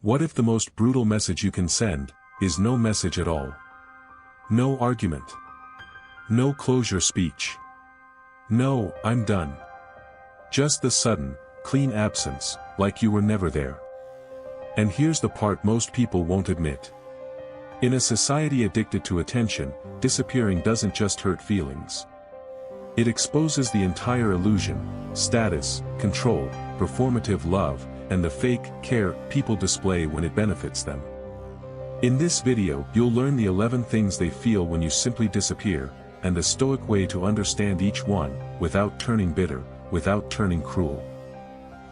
What if the most brutal message you can send is no message at all? No argument. No closure speech. No, I'm done. Just the sudden, clean absence, like you were never there. And here's the part most people won't admit. In a society addicted to attention, disappearing doesn't just hurt feelings. It exposes the entire illusion, status, control, performative love, and the fake care people display when it benefits them. In this video, you'll learn the 11 things they feel when you simply disappear, and the Stoic way to understand each one, without turning bitter, without turning cruel.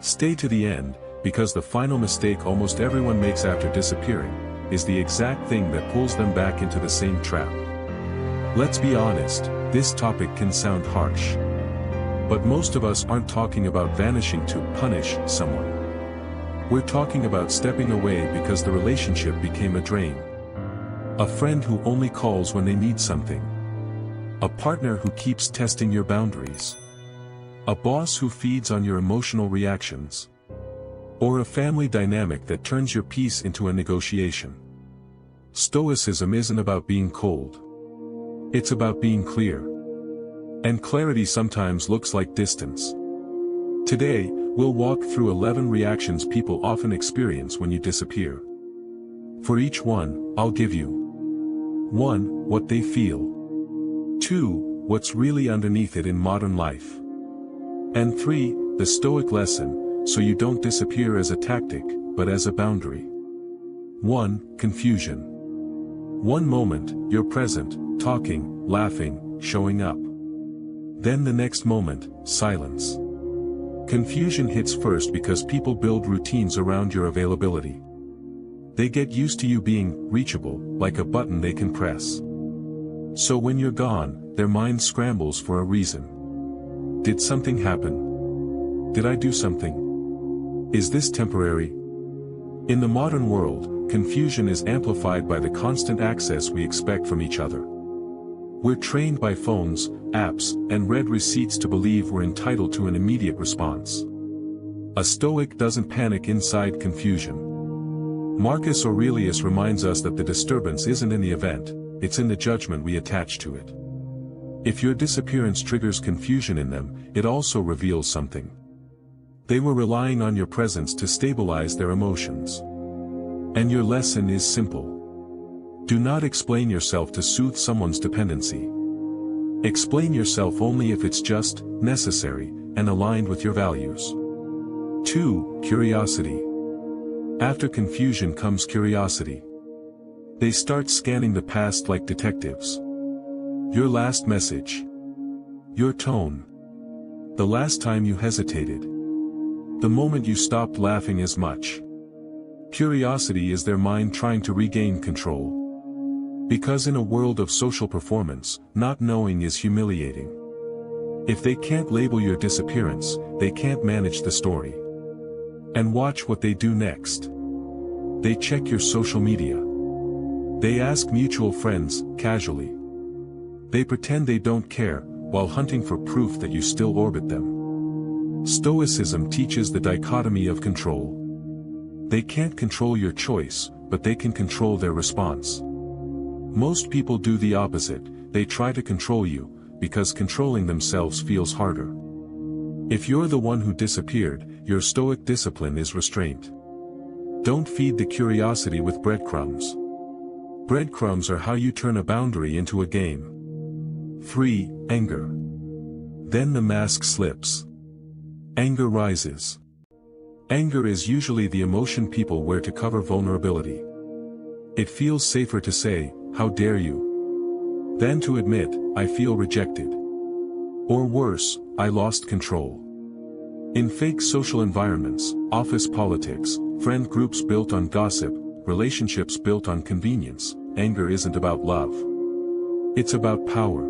Stay to the end, because the final mistake almost everyone makes after disappearing, is the exact thing that pulls them back into the same trap. Let's be honest, this topic can sound harsh. But most of us aren't talking about vanishing to punish someone. We're talking about stepping away because the relationship became a drain. A friend who only calls when they need something. A partner who keeps testing your boundaries. A boss who feeds on your emotional reactions. Or a family dynamic that turns your peace into a negotiation. Stoicism isn't about being cold. It's about being clear. And clarity sometimes looks like distance. Today, we'll walk through 11 reactions people often experience when you disappear. For each one, I'll give you 1. What they feel. 2. What's really underneath it in modern life. And 3. The Stoic lesson, so you don't disappear as a tactic, but as a boundary. 1. Confusion. One moment, you're present, talking, laughing, showing up. Then the next moment, silence. Confusion hits first because people build routines around your availability. They get used to you being reachable, like a button they can press. So when you're gone, their mind scrambles for a reason. Did something happen? Did I do something? Is this temporary? In the modern world, confusion is amplified by the constant access we expect from each other. We're trained by phones, apps, and read receipts to believe we're entitled to an immediate response. A Stoic doesn't panic inside confusion. Marcus Aurelius reminds us that the disturbance isn't in the event, it's in the judgment we attach to it. If your disappearance triggers confusion in them, it also reveals something. They were relying on your presence to stabilize their emotions. And your lesson is simple. Do not explain yourself to soothe someone's dependency. Explain yourself only if it's just, necessary, and aligned with your values. 2. Curiosity. After confusion comes curiosity. They start scanning the past like detectives. Your last message. Your tone. The last time you hesitated. The moment you stopped laughing as much. Curiosity is their mind trying to regain control. Because in a world of social performance, not knowing is humiliating. If they can't label your disappearance, they can't manage the story. And watch what they do next. They check your social media. They ask mutual friends, casually. They pretend they don't care, while hunting for proof that you still orbit them. Stoicism teaches the dichotomy of control. They can't control your choice, but they can control their response. Most people do the opposite, they try to control you, because controlling themselves feels harder. If you're the one who disappeared, your Stoic discipline is restraint. Don't feed the curiosity with breadcrumbs. Breadcrumbs are how you turn a boundary into a game. 3. Anger. Then the mask slips. Anger rises. Anger is usually the emotion people wear to cover vulnerability. It feels safer to say, "How dare you?" than to admit, "I feel rejected." Or worse, "I lost control." In fake social environments, office politics, friend groups built on gossip, relationships built on convenience, anger isn't about love. It's about power.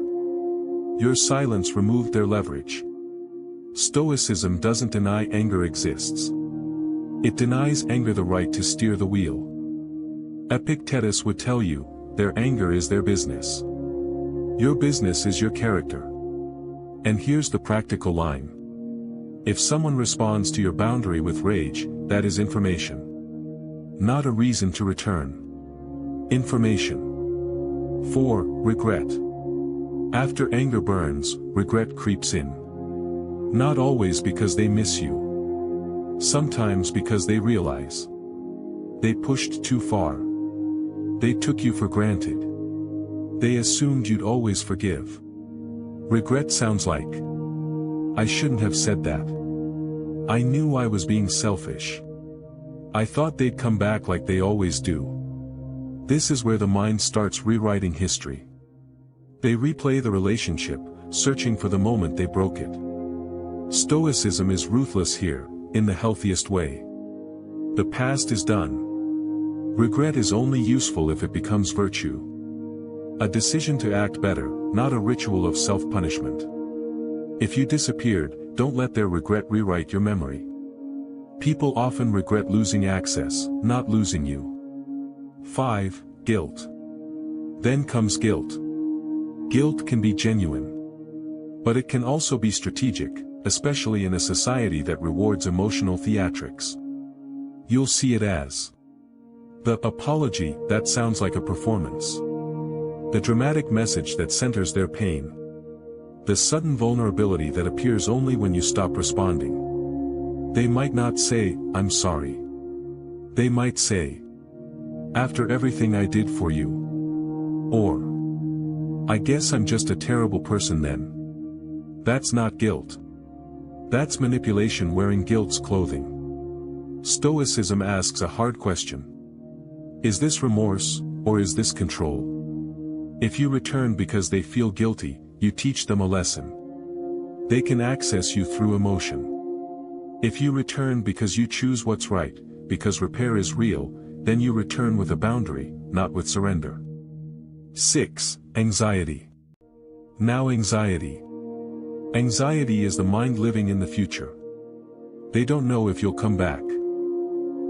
Your silence removed their leverage. Stoicism doesn't deny anger exists. It denies anger the right to steer the wheel. Epictetus would tell you, their anger is their business. Your business is your character. And here's the practical line. If someone responds to your boundary with rage, that is information. not a reason to return. Information. 4. Regret. After anger burns, regret creeps in. Not always because they miss you. Sometimes because they realize they pushed too far. They took you for granted. They assumed you'd always forgive. Regret sounds like, I shouldn't have said that. I knew I was being selfish. I thought they'd come back like they always do. This is where the mind starts rewriting history. They replay the relationship, searching for the moment they broke it. Stoicism is ruthless here, in the healthiest way. The past is done. Regret is only useful if it becomes virtue. A decision to act better, not a ritual of self-punishment. If you disappeared, don't let their regret rewrite your memory. People often regret losing access, not losing you. 5. Guilt. Then comes guilt. Guilt can be genuine. But it can also be strategic, especially in a society that rewards emotional theatrics. You'll see it as the apology that sounds like a performance. The dramatic message that centers their pain. The sudden vulnerability that appears only when you stop responding. They might not say, I'm sorry. They might say, after everything I did for you. Or, I guess I'm just a terrible person then. That's not guilt. That's manipulation wearing guilt's clothing. Stoicism asks a hard question. Is this remorse, or is this control? If you return because they feel guilty, you teach them a lesson. They can access you through emotion. If you return because you choose what's right, because repair is real, then you return with a boundary, not with surrender. 6. Anxiety. Now anxiety. Anxiety is the mind living in the future. They don't know if you'll come back.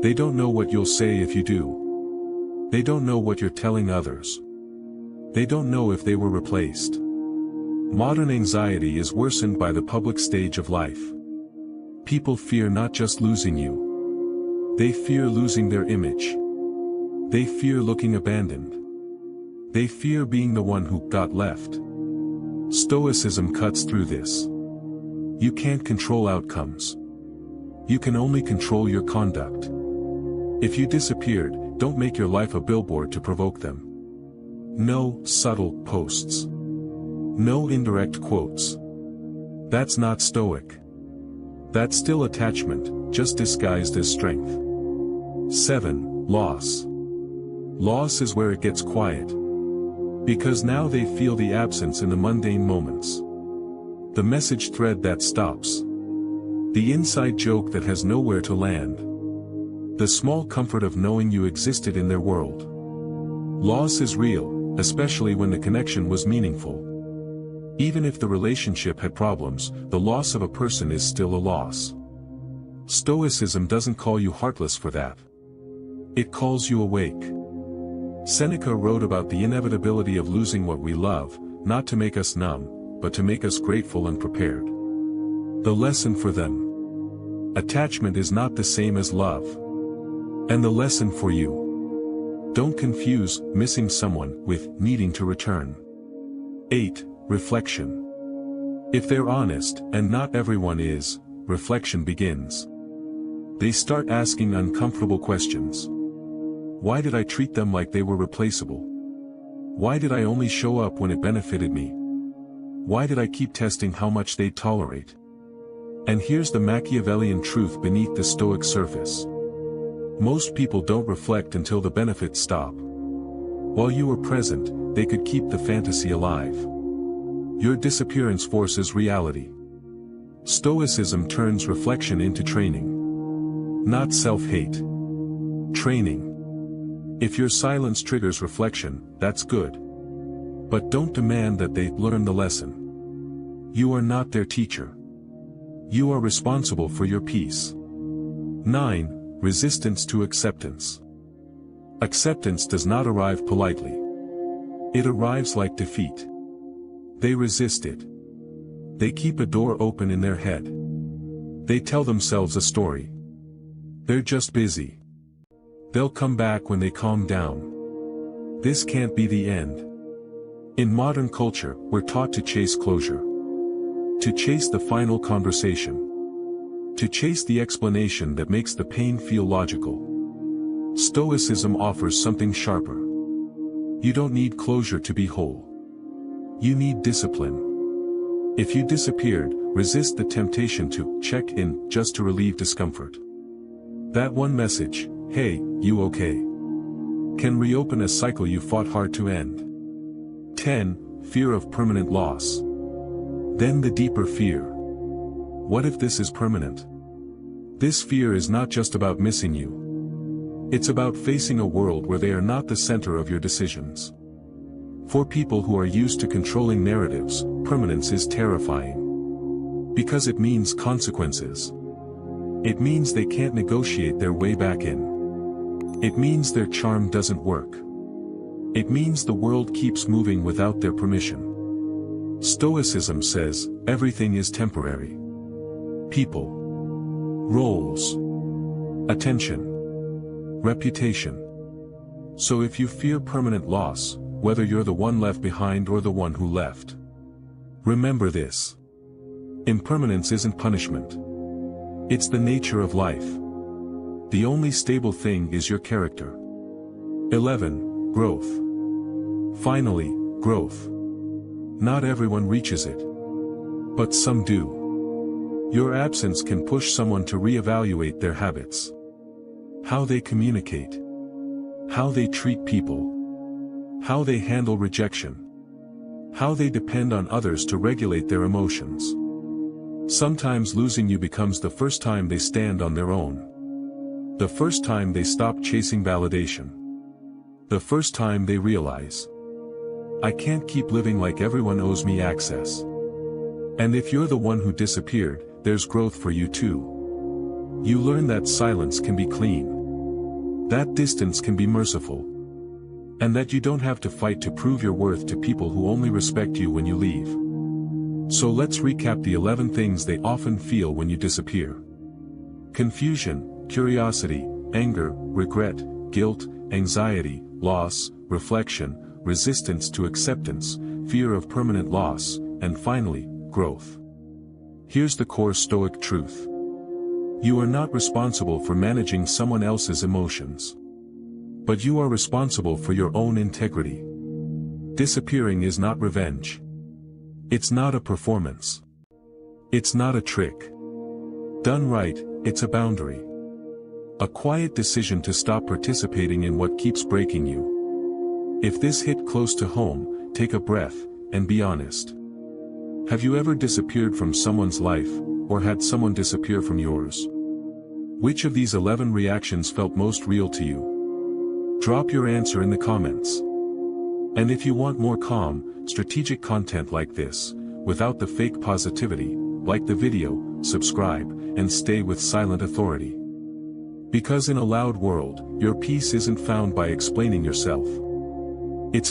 They don't know what you'll say if you do. They don't know what you're telling others. They don't know if they were replaced. Modern anxiety is worsened by the public stage of life. People fear not just losing you. They fear losing their image. They fear looking abandoned. They fear being the one who got left. Stoicism cuts through this. You can't control outcomes. You can only control your conduct. If you disappeared, don't make your life a billboard to provoke them. No subtle posts. No indirect quotes. That's not stoic. That's still attachment, just disguised as strength. 7. Loss. Loss is where it gets quiet. Because now they feel the absence in the mundane moments. The message thread that stops. The inside joke that has nowhere to land. The small comfort of knowing you existed in their world. Loss is real, especially when the connection was meaningful. Even if the relationship had problems, the loss of a person is still a loss. Stoicism doesn't call you heartless for that. It calls you awake. Seneca wrote about the inevitability of losing what we love, not to make us numb, but to make us grateful and prepared. The lesson for them. Attachment is not the same as love. And the lesson for you. Don't confuse missing someone with needing to return. 8. Reflection. If they're honest, and not everyone is, reflection begins. They start asking uncomfortable questions. Why did I treat them like they were replaceable? Why did I only show up when it benefited me? Why did I keep testing how much they'd tolerate? And here's the Machiavellian truth beneath the Stoic surface. Most people don't reflect until the benefits stop. While you were present, they could keep the fantasy alive. Your disappearance forces reality. Stoicism turns reflection into training. Not self-hate. Training. If your silence triggers reflection, that's good. But don't demand that they learn the lesson. You are not their teacher. You are responsible for your peace. 9. Resistance to acceptance. Acceptance does not arrive politely. It arrives like defeat. They resist it. They keep a door open in their head. They tell themselves a story. They're just busy. They'll come back when they calm down. This can't be the end. In modern culture, we're taught to chase closure. To chase the final conversation. To chase the explanation that makes the pain feel logical. Stoicism offers something sharper. You don't need closure to be whole. You need discipline. If you disappeared, resist the temptation to check in just to relieve discomfort. That one message, "Hey, you okay?" can reopen a cycle you fought hard to end. 10. Fear of permanent loss. Then the deeper fear. What if this is permanent? This fear is not just about missing you. It's about facing a world where they are not the center of your decisions. For people who are used to controlling narratives, permanence is terrifying. Because it means consequences. It means they can't negotiate their way back in. It means their charm doesn't work. It means the world keeps moving without their permission. Stoicism says, everything is temporary. People. Roles. Attention. Reputation. So if you fear permanent loss, whether you're the one left behind or the one who left, remember this. Impermanence isn't punishment. It's the nature of life. The only stable thing is your character. 11. Growth. Finally, growth. Not everyone reaches it. But some do. Your absence can push someone to reevaluate their habits. How they communicate. How they treat people. How they handle rejection. How they depend on others to regulate their emotions. Sometimes losing you becomes the first time they stand on their own. The first time they stop chasing validation. The first time they realize, I can't keep living like everyone owes me access. And if you're the one who disappeared, there's growth for you too. You learn that silence can be clean. That distance can be merciful. And that you don't have to fight to prove your worth to people who only respect you when you leave. So let's recap the 11 things they often feel when you disappear. Confusion, curiosity, anger, regret, guilt, anxiety, loss, reflection, resistance to acceptance, fear of permanent loss, and finally, growth. Here's the core Stoic truth. You are not responsible for managing someone else's emotions. But you are responsible for your own integrity. Disappearing is not revenge. It's not a performance. It's not a trick. Done right, it's a boundary. A quiet decision to stop participating in what keeps breaking you. If this hit close to home, take a breath, and be honest. Have you ever disappeared from someone's life, or had someone disappear from yours? Which of these 11 reactions felt most real to you? Drop your answer in the comments. And if you want more calm, strategic content like this, without the fake positivity, like the video, subscribe, and stay with Silent Authority. Because in a loud world, your peace isn't found by explaining yourself.